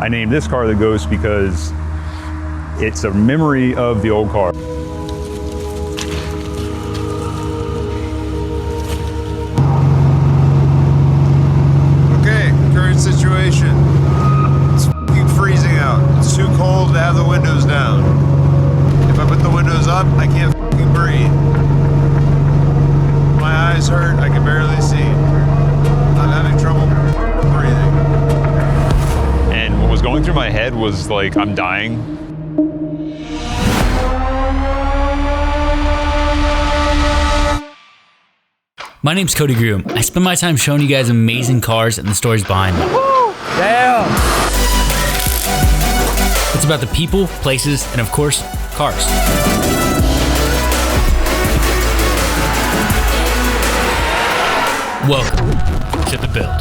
I named this car the Ghost because it's a memory of the old car. Okay, current situation. It's f***ing freezing out. It's too cold to have the windows down. If I put the windows up, I can't f***ing breathe. My eyes hurt, I can barely see. I'm having trouble breathing. And what was going through my head was like, I'm dying. My name's Cody Groom. I spend my time showing you guys amazing cars and the stories behind them. Damn! It's about the people, places, and of course, cars. Welcome to The Build.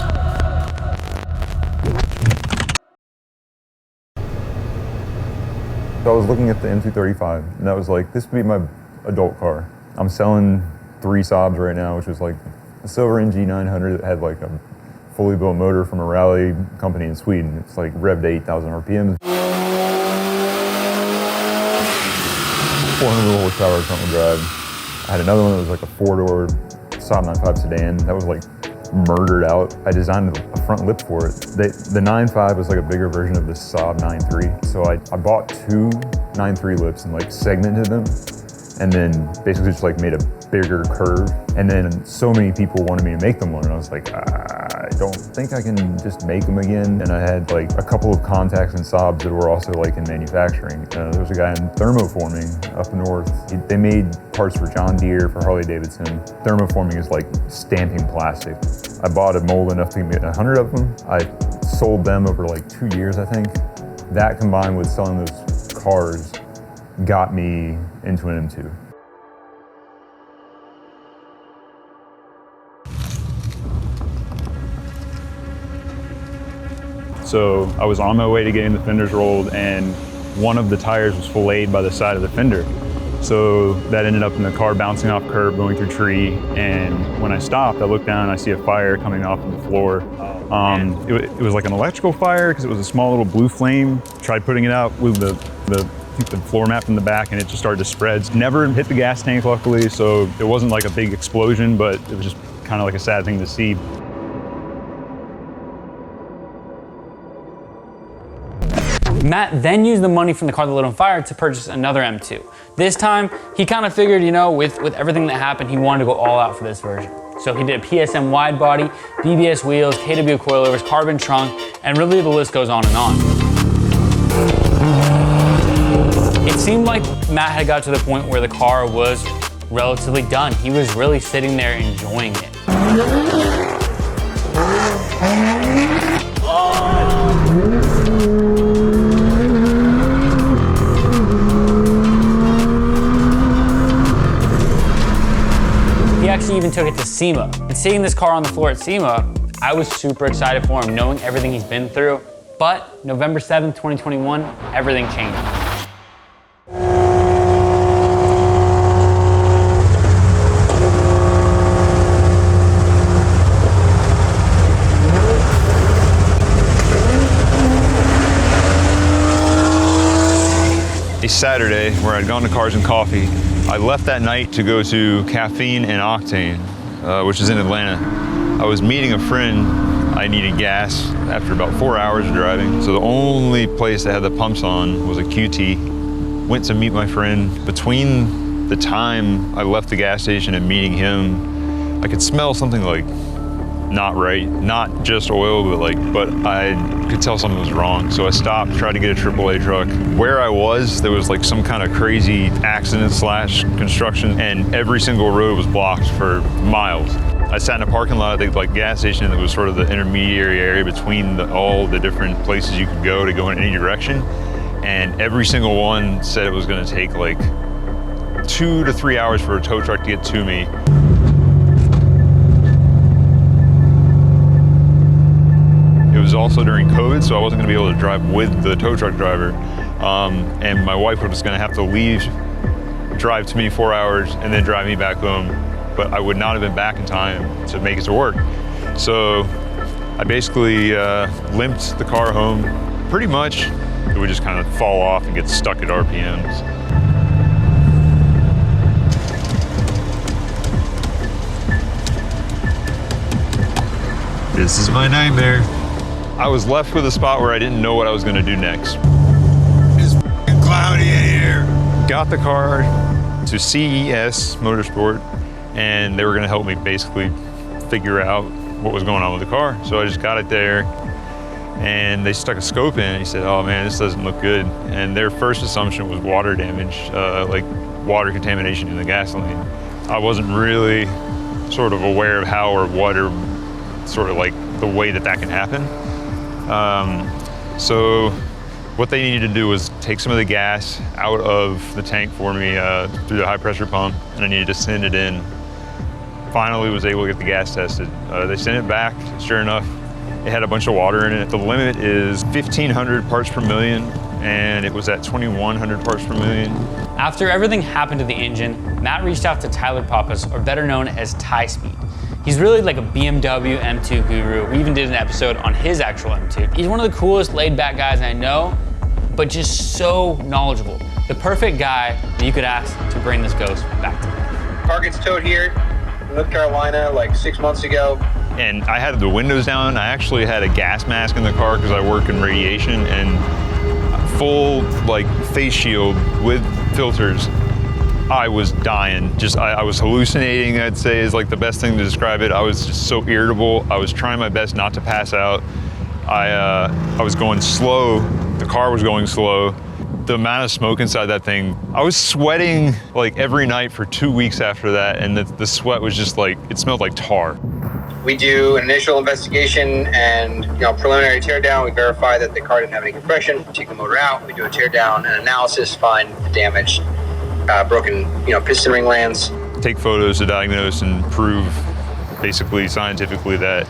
So I was looking at the M235, and that was like, this would be my adult car. I'm selling 3 Saabs right now, which was like a silver NG900 that had like a fully built motor from a rally company in Sweden. It's like revved to 8,000 RPMs. 400 horsepower front wheel drive. I had another one that was like a 4-door Saab 9.5 sedan that was like murdered out. I designed a front lip for it. The 9.5 was like a bigger version of the Saab 9.3. So I bought 2 9.3 lips and like segmented them, and then basically just like made a bigger curve. And then so many people wanted me to make them one, and I was like, I don't think I can just make them again. And I had like a couple of contacts in Saabs that were also like in manufacturing. There was a guy in thermoforming up north. They made parts for John Deere, for Harley Davidson. Thermoforming is like stamping plastic. I bought a mold enough to get 100 of them. I sold them over like 2 years, I think. That combined with selling those cars got me into an M2. So I was on my way to getting the fenders rolled, and one of the tires was filleted by the side of the fender. So that ended up in the car bouncing off curb, going through tree. And when I stopped, I looked down and I see a fire coming off of the floor. It was like an electrical fire because it was a small little blue flame. Tried putting it out with the floor mat from the back, and it just started to spread. Never hit the gas tank, luckily, so it wasn't like a big explosion, but it was just kind of like a sad thing to see. Matt then used the money from the car that lit on fire to purchase another M2. This time, he kind of figured, you know, with everything that happened, he wanted to go all out for this version. So he did a PSM wide body, BBS wheels, KW coilovers, carbon trunk, and really the list goes on and on. It seemed like Matt had got to the point where the car was relatively done. He was really sitting there enjoying it. He actually even took it to SEMA. And seeing this car on the floor at SEMA, I was super excited for him, knowing everything he's been through. But November 7th, 2021, everything changed. A Saturday where I'd gone to Cars and Coffee. I left that night to go to Caffeine and Octane, which is in Atlanta. I was meeting a friend. I needed gas after about 4 hours of driving. So the only place that had the pumps on was a QT. Went to meet my friend. Between the time I left the gas station and meeting him, I could smell something like not right, not just oil, but I could tell something was wrong. So I stopped, tried to get a AAA truck. Where I was, there was like some kind of crazy accident / construction, and every single road was blocked for miles. I sat in a parking lot at the gas station that was sort of the intermediary area between all the different places you could go to go in any direction. And every single one said it was gonna take like 2 to 3 hours for a tow truck to get to me. It was also during COVID, so I wasn't gonna be able to drive with the tow truck driver. And my wife was gonna have to leave, drive to me 4 hours, and then drive me back home. But I would not have been back in time to make it to work. So I basically limped the car home, pretty much it would just kind of fall off and get stuck at RPMs. This is my nightmare. I was left with a spot where I didn't know what I was gonna do next. It's f***ing cloudy in here. Got the car to CES Motorsport, and they were gonna help me basically figure out what was going on with the car. So I just got it there, and they stuck a scope in, and he said, oh man, this doesn't look good. And their first assumption was water damage, like water contamination in the gasoline. I wasn't really sort of aware of how or what, or sort of like the way that can happen. So what they needed to do was take some of the gas out of the tank for me through the high pressure pump, and I needed to send it in. Finally was able to get the gas tested. They sent it back, sure enough, it had a bunch of water in it. The limit is 1,500 parts per million, and it was at 2,100 parts per million. After everything happened to the engine, Matt reached out to Tyler Pappas, or better known as Ty Speed. He's really like a BMW M2 guru. We even did an episode on his actual M2. He's one of the coolest laid-back guys I know, but just so knowledgeable. The perfect guy that you could ask to bring this ghost back to life. Car gets towed here in North Carolina like 6 months ago. And I had the windows down. I actually had a gas mask in the car because I work in radiation, and full like face shield with filters. I was dying. I was hallucinating, I'd say is like the best thing to describe it. I was just so irritable. I was trying my best not to pass out. I was going slow. The car was going slow. The amount of smoke inside that thing, I was sweating like every night for 2 weeks after that, and the sweat was just like, it smelled like tar. We do an initial investigation and preliminary teardown. We verify that the car didn't have any compression. We take the motor out. We do a teardown and analysis, find the damaged, broken piston ring lands. Take photos to diagnose and prove basically scientifically that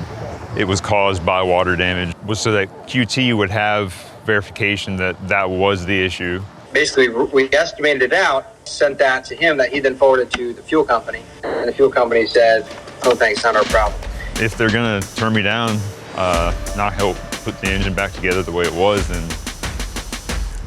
it was caused by water damage, was so that QT would have verification that that was the issue. Basically, we estimated it out, sent that to him, that he then forwarded to the fuel company. And the fuel company said, oh, thanks, not our problem. If they're gonna turn me down, not help put the engine back together the way it was, then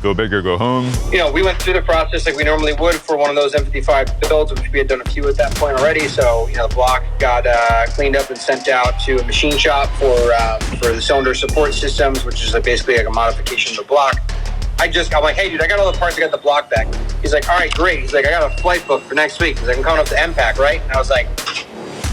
go big or go home. We went through the process like we normally would for one of those M55 builds, which we had done a few at that point already. So, the block got cleaned up and sent out to a machine shop for the cylinder support systems, which is basically like a modification of the block. I'm like, hey, dude, I got all the parts, I got the block back. He's like, all right, great. He's like, I got a flight book for next week. He's like, I'm coming up to MPAC, right? And I was like,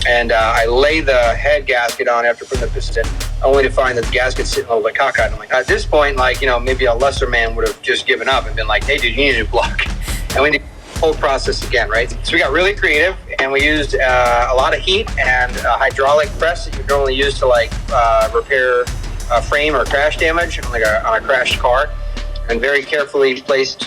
and I lay the head gasket on after putting the piston, only to find that the gasket's sitting a little bit cockeyed. And I'm like, at this point, maybe a lesser man would have just given up and been like, hey, dude, you need a new block. And we need the whole process again, right? So we got really creative, and we used a lot of heat and a hydraulic press that you normally use to repair a frame or crash damage on a crashed car, and very carefully placed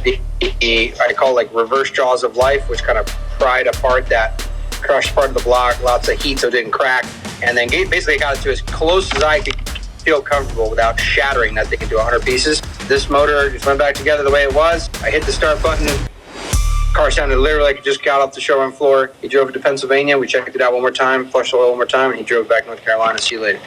the I call reverse jaws of life, which kind of pried apart that crushed part of the block, lots of heat so it didn't crack, and then basically got it to as close as I could feel comfortable without shattering that thing into 100 pieces. This motor just went back together the way it was. I hit the start button. Car sounded literally like it just got off the showroom floor. He drove it to Pennsylvania. We checked it out one more time, flushed the oil one more time, and he drove back to North Carolina. See you later.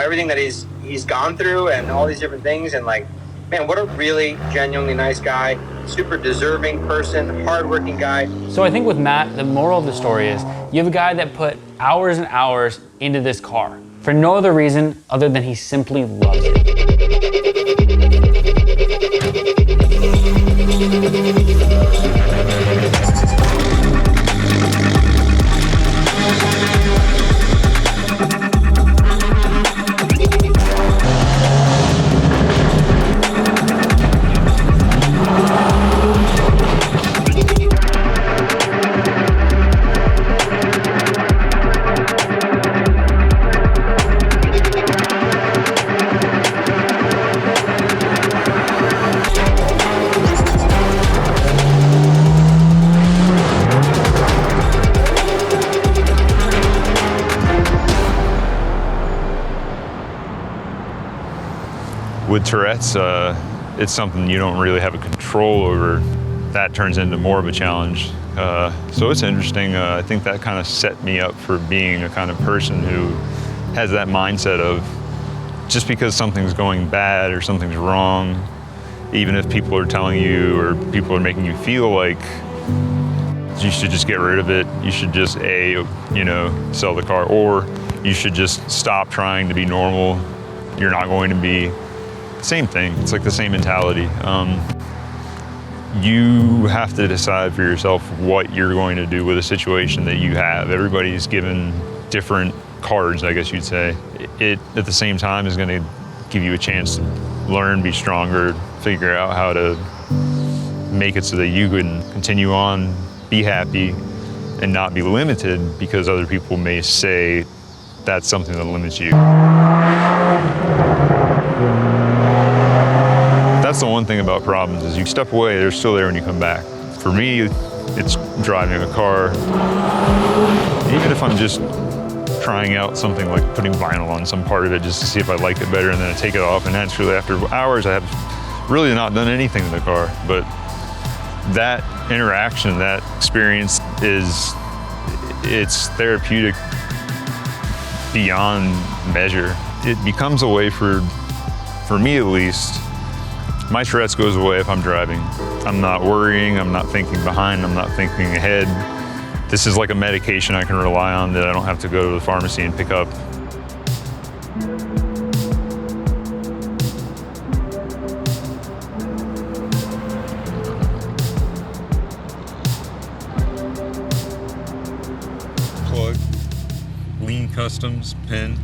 Everything that he's gone through and all these different things, and man, what a really genuinely nice guy, super deserving person, hardworking guy. So I think with Matt, the moral of the story is you have a guy that put hours and hours into this car for no other reason other than he simply loves it. With Tourette's, it's something you don't really have a control over, that turns into more of a challenge. So it's interesting. I think that kind of set me up for being a kind of person who has that mindset of just because something's going bad or something's wrong, even if people are telling you or people are making you feel like you should just get rid of it, you should just sell the car, or you should just stop trying to be normal. You're not going to be. Same thing. It's like the same mentality. You have to decide for yourself what you're going to do with a situation that you have. Everybody's given different cards, I guess you'd say. It at the same time is going to give you a chance to learn, be stronger, figure out how to make it so that you can continue on, be happy, and not be limited because other people may say that's something that limits you. That's the one thing about problems is you step away, they're still there when you come back. For me, it's driving a car. Even if I'm just trying out something like putting vinyl on some part of it just to see if I like it better, and then I take it off, and that's really after hours I have really not done anything to the car. But that interaction, that experience it's therapeutic beyond measure. It becomes a way for me at least, my stress goes away if I'm driving. I'm not worrying, I'm not thinking behind, I'm not thinking ahead. This is like a medication I can rely on that I don't have to go to the pharmacy and pick up. Plug, Lean Customs, pen,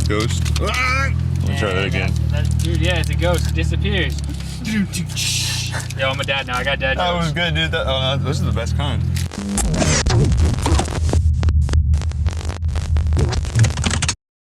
Ghost. Let me try that again. Dude, yeah, it's a ghost. It disappears. Yo, I'm a dad now. I got dad jokes. That was good, dude. Those are the best kind.